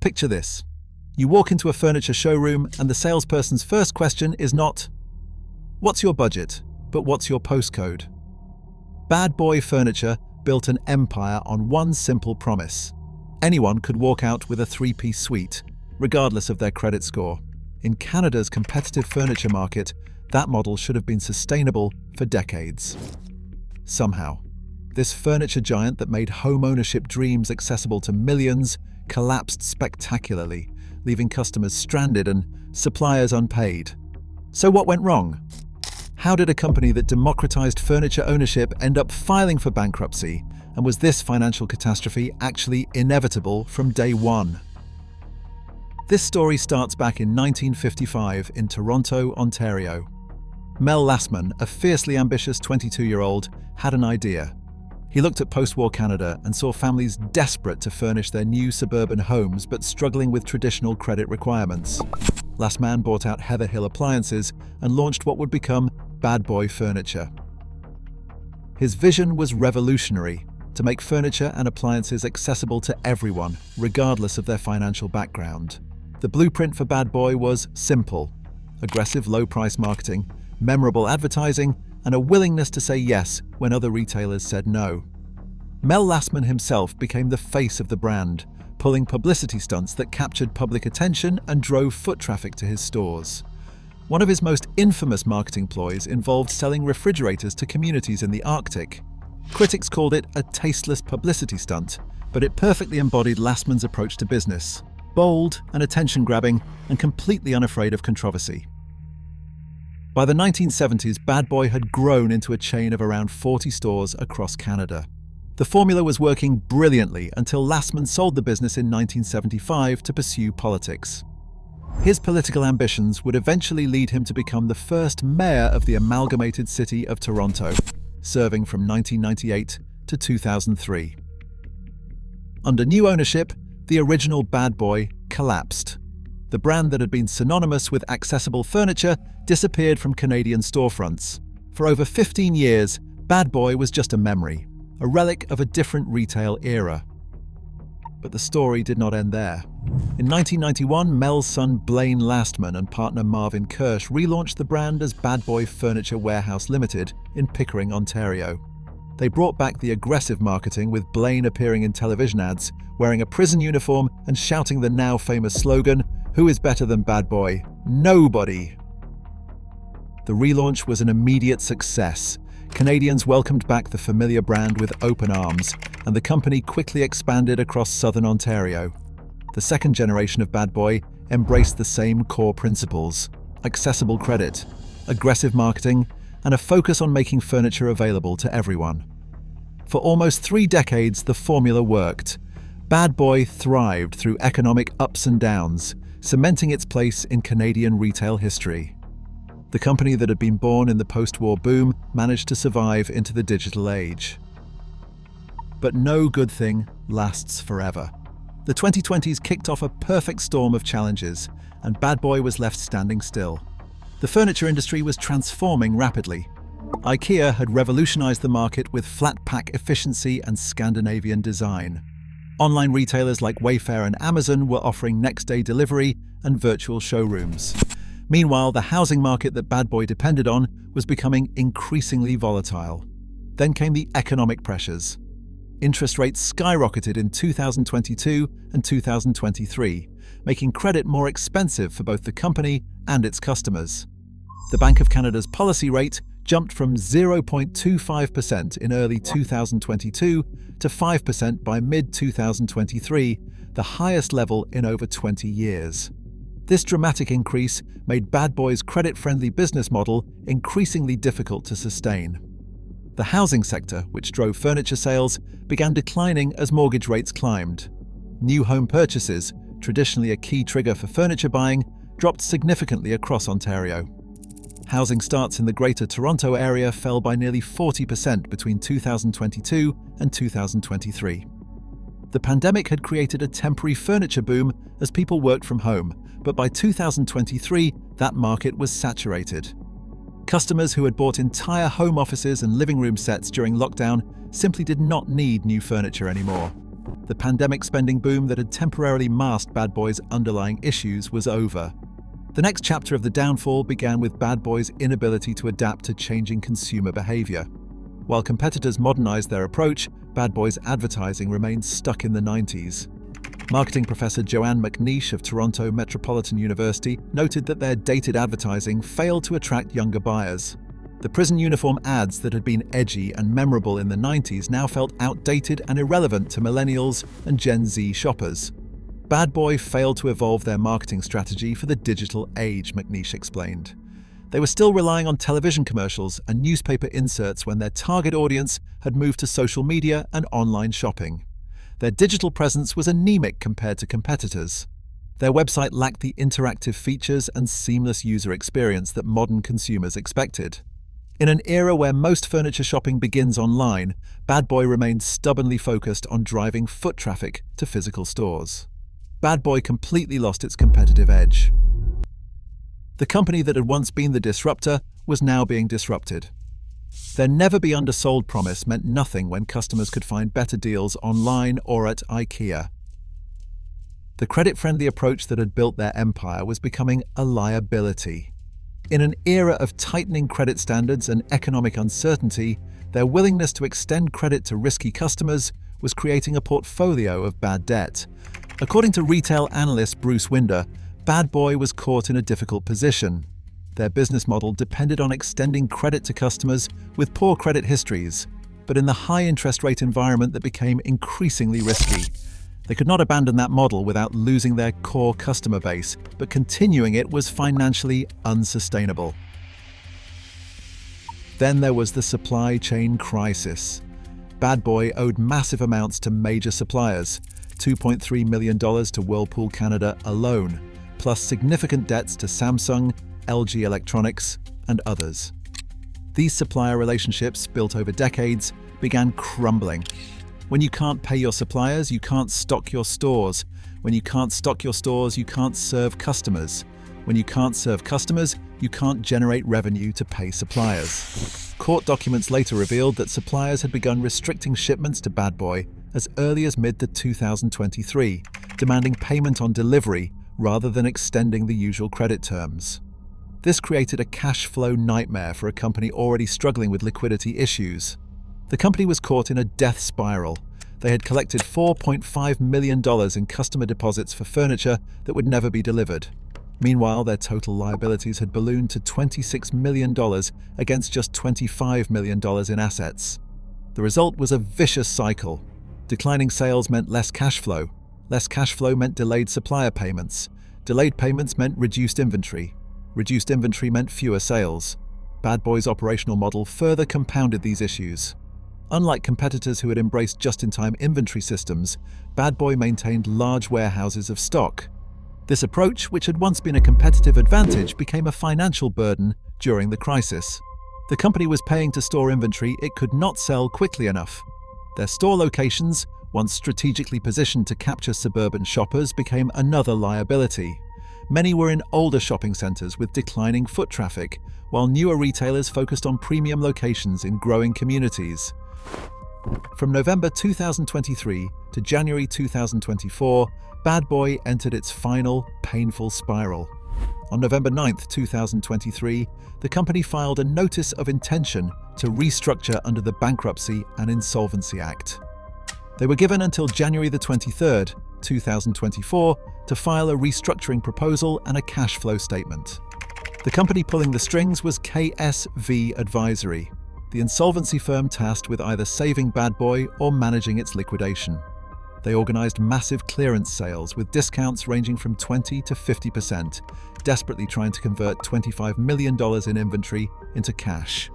Picture this. You walk into a furniture showroom and the salesperson's first question is not, "What's your budget?" but "What's your postcode?" Bad Boy Furniture built an empire on one simple promise. Anyone could walk out with a three-piece suite, regardless of their credit score. In Canada's competitive furniture market, that model should have been sustainable for decades. Somehow, this furniture giant that made home ownership dreams accessible to millions collapsed spectacularly, leaving customers stranded and suppliers unpaid. So what went wrong? How did a company that democratized furniture ownership end up filing for bankruptcy? And was this financial catastrophe actually inevitable from day one? This story starts back in 1955 in Toronto, Ontario. Mel Lastman, a fiercely ambitious 22-year-old, had an idea. He looked at post-war Canada and saw families desperate to furnish their new suburban homes but struggling with traditional credit requirements. Lastman bought out Heather Hill Appliances and launched what would become Bad Boy Furniture. His vision was revolutionary: to make furniture and appliances accessible to everyone, regardless of their financial background. The blueprint for Bad Boy was simple: aggressive low-price marketing, memorable advertising, and a willingness to say yes when other retailers said no. Mel Lastman himself became the face of the brand, pulling publicity stunts that captured public attention and drove foot traffic to his stores. One of his most infamous marketing ploys involved selling refrigerators to communities in the Arctic. Critics called it a tasteless publicity stunt, but it perfectly embodied Lastman's approach to business: bold and attention-grabbing and completely unafraid of controversy. By the 1970s, Bad Boy had grown into a chain of around 40 stores across Canada. The formula was working brilliantly until Lastman sold the business in 1975 to pursue politics. His political ambitions would eventually lead him to become the first mayor of the amalgamated city of Toronto, serving from 1998 to 2003. Under new ownership, the original Bad Boy collapsed. The brand that had been synonymous with accessible furniture disappeared from Canadian storefronts. For over 15 years, Bad Boy was just a memory, a relic of a different retail era. But the story did not end there. In 1991, Mel's son Blaine Lastman and partner Marvin Kirsch relaunched the brand as Bad Boy Furniture Warehouse Limited in Pickering, Ontario. They brought back the aggressive marketing, with Blaine appearing in television ads, wearing a prison uniform and shouting the now famous slogan, "Who is better than Bad Boy? Nobody!" The relaunch was an immediate success. Canadians welcomed back the familiar brand with open arms, and the company quickly expanded across southern Ontario. The second generation of Bad Boy embraced the same core principles: accessible credit, aggressive marketing, and a focus on making furniture available to everyone. For almost 3 decades, the formula worked. Bad Boy thrived through economic ups and downs, cementing its place in Canadian retail history. The company that had been born in the post-war boom managed to survive into the digital age. But no good thing lasts forever. The 2020s kicked off a perfect storm of challenges, and Bad Boy was left standing still. The furniture industry was transforming rapidly. IKEA had revolutionized the market with flat pack efficiency and Scandinavian design. Online retailers like Wayfair and Amazon were offering next-day delivery and virtual showrooms. Meanwhile, the housing market that Bad Boy depended on was becoming increasingly volatile. Then came the economic pressures. Interest rates skyrocketed in 2022 and 2023, making credit more expensive for both the company and its customers. The Bank of Canada's policy rate jumped from 0.25% in early 2022 to 5% by mid-2023, the highest level in over 20 years. This dramatic increase made Bad Boy's credit-friendly business model increasingly difficult to sustain. The housing sector, which drove furniture sales, began declining as mortgage rates climbed. New home purchases, traditionally a key trigger for furniture buying, dropped significantly across Ontario. Housing starts in the Greater Toronto Area fell by nearly 40% between 2022 and 2023. The pandemic had created a temporary furniture boom as people worked from home, but by 2023, that market was saturated. Customers who had bought entire home offices and living room sets during lockdown simply did not need new furniture anymore. The pandemic spending boom that had temporarily masked Bad Boy's underlying issues was over. The next chapter of the downfall began with Bad Boy's inability to adapt to changing consumer behavior. While competitors modernized their approach, Bad Boy's advertising remained stuck in the 90s. Marketing professor Joanne McNeish of Toronto Metropolitan University noted that their dated advertising failed to attract younger buyers. The prison uniform ads that had been edgy and memorable in the 90s now felt outdated and irrelevant to millennials and Gen Z shoppers. Bad Boy failed to evolve their marketing strategy for the digital age, McNeish explained. They were still relying on television commercials and newspaper inserts when their target audience had moved to social media and online shopping. Their digital presence was anemic compared to competitors. Their website lacked the interactive features and seamless user experience that modern consumers expected. In an era where most furniture shopping begins online, Bad Boy remained stubbornly focused on driving foot traffic to physical stores. Bad Boy completely lost its competitive edge. The company that had once been the disruptor was now being disrupted. Their never-be-undersold promise meant nothing when customers could find better deals online or at IKEA. The credit-friendly approach that had built their empire was becoming a liability. In an era of tightening credit standards and economic uncertainty, their willingness to extend credit to risky customers was creating a portfolio of bad debt. According to retail analyst Bruce Winder, Bad Boy was caught in a difficult position. Their business model depended on extending credit to customers with poor credit histories, but in the high interest rate environment that became increasingly risky. They could not abandon that model without losing their core customer base, but continuing it was financially unsustainable. Then there was the supply chain crisis. Bad Boy owed massive amounts to major suppliers, $2.3 million to Whirlpool Canada alone, plus significant debts to Samsung, LG Electronics, and others. These supplier relationships, built over decades, began crumbling. When you can't pay your suppliers, you can't stock your stores. When you can't stock your stores, you can't serve customers. When you can't serve customers, you can't generate revenue to pay suppliers. Court documents later revealed that suppliers had begun restricting shipments to Bad Boy as early as mid-2023, demanding payment on delivery rather than extending the usual credit terms. This created a cash flow nightmare for a company already struggling with liquidity issues. The company was caught in a death spiral. They had collected $4.5 million in customer deposits for furniture that would never be delivered. Meanwhile, their total liabilities had ballooned to $26 million against just $25 million in assets. The result was a vicious cycle. Declining sales meant less cash flow. Less cash flow meant delayed supplier payments. Delayed payments meant reduced inventory. Reduced inventory meant fewer sales. Bad Boy's operational model further compounded these issues. Unlike competitors who had embraced just-in-time inventory systems, Bad Boy maintained large warehouses of stock. This approach, which had once been a competitive advantage, became a financial burden during the crisis. The company was paying to store inventory it could not sell quickly enough. Their store locations, once strategically positioned to capture suburban shoppers, became another liability. Many were in older shopping centers with declining foot traffic, while newer retailers focused on premium locations in growing communities. From November 2023 to January 2024, Bad Boy entered its final, painful spiral. On November 9, 2023, the company filed a notice of intention to restructure under the Bankruptcy and Insolvency Act. They were given until January 23, 2024, to file a restructuring proposal and a cash flow statement. The company pulling the strings was KSV Advisory, the insolvency firm tasked with either saving Bad Boy or managing its liquidation. They organized massive clearance sales with discounts ranging from 20 to 50%, desperately trying to convert $25 million in inventory into cash.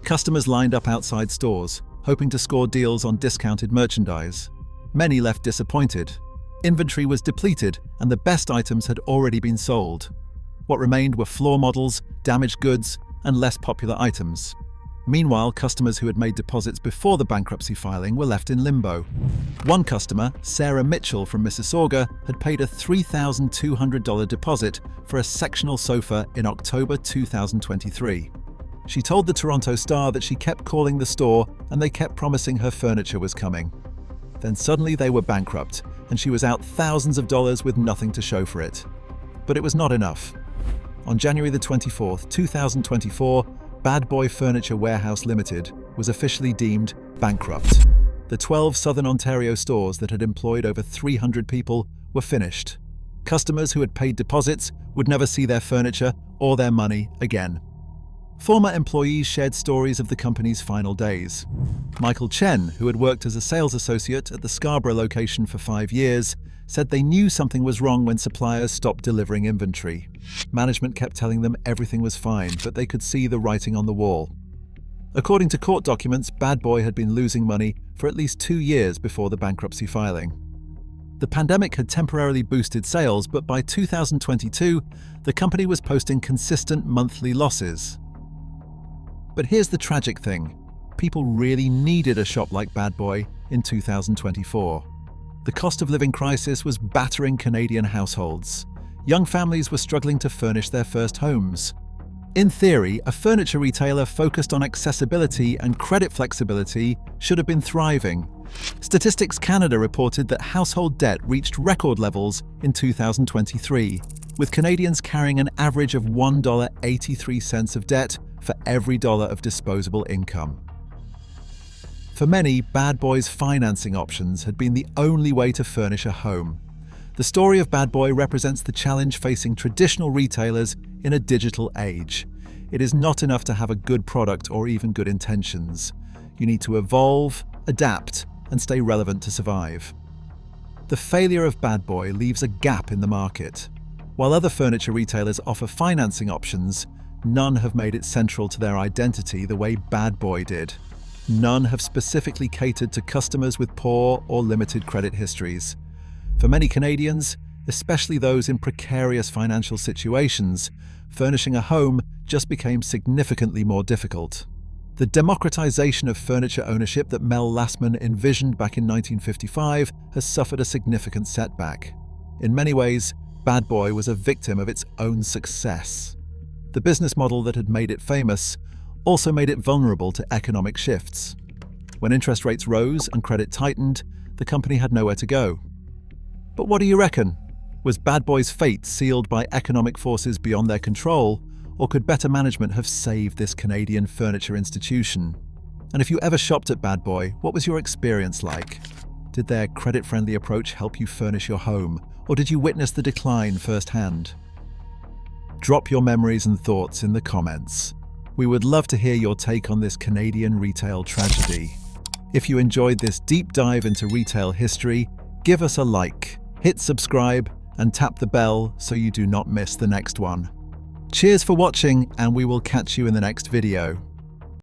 Customers lined up outside stores, hoping to score deals on discounted merchandise. Many left disappointed. Inventory was depleted and the best items had already been sold. What remained were floor models, damaged goods, and less popular items. Meanwhile, customers who had made deposits before the bankruptcy filing were left in limbo. One customer, Sarah Mitchell from Mississauga, had paid a $3,200 deposit for a sectional sofa in October 2023. She told the Toronto Star that she kept calling the store and they kept promising her furniture was coming. Then suddenly they were bankrupt, and she was out thousands of dollars with nothing to show for it. But it was not enough. On January the 24th, 2024, Bad Boy Furniture Warehouse Limited was officially deemed bankrupt. The 12 Southern Ontario stores that had employed over 300 people were finished. Customers who had paid deposits would never see their furniture or their money again. Former employees shared stories of the company's final days. Michael Chen, who had worked as a sales associate at the Scarborough location for 5 years, said they knew something was wrong when suppliers stopped delivering inventory. Management kept telling them everything was fine, but they could see the writing on the wall. According to court documents, Bad Boy had been losing money for at least 2 years before the bankruptcy filing. The pandemic had temporarily boosted sales, but by 2022, the company was posting consistent monthly losses. But here's the tragic thing. People really needed a shop like Bad Boy in 2024. The cost of living crisis was battering Canadian households. Young families were struggling to furnish their first homes. In theory, a furniture retailer focused on accessibility and credit flexibility should have been thriving. Statistics Canada reported that household debt reached record levels in 2023, with Canadians carrying an average of $1.83 of debt for every dollar of disposable income. For many, Bad Boy's financing options had been the only way to furnish a home. The story of Bad Boy represents the challenge facing traditional retailers in a digital age. It is not enough to have a good product or even good intentions. You need to evolve, adapt, and stay relevant to survive. The failure of Bad Boy leaves a gap in the market. While other furniture retailers offer financing options, none have made it central to their identity the way Bad Boy did. None have specifically catered to customers with poor or limited credit histories. For many Canadians, especially those in precarious financial situations, furnishing a home just became significantly more difficult. The democratization of furniture ownership that Mel Lastman envisioned back in 1955 has suffered a significant setback. In many ways, Bad Boy was a victim of its own success. The business model that had made it famous also made it vulnerable to economic shifts. When interest rates rose and credit tightened, the company had nowhere to go. But what do you reckon? Was Bad Boy's fate sealed by economic forces beyond their control, or could better management have saved this Canadian furniture institution? And if you ever shopped at Bad Boy, what was your experience like? Did their credit-friendly approach help you furnish your home, or did you witness the decline firsthand? Drop your memories and thoughts in the comments. We would love to hear your take on this Canadian retail tragedy. If you enjoyed this deep dive into retail history, give us a like, hit subscribe, and tap the bell so you do not miss the next one. Cheers for watching, and we will catch you in the next video.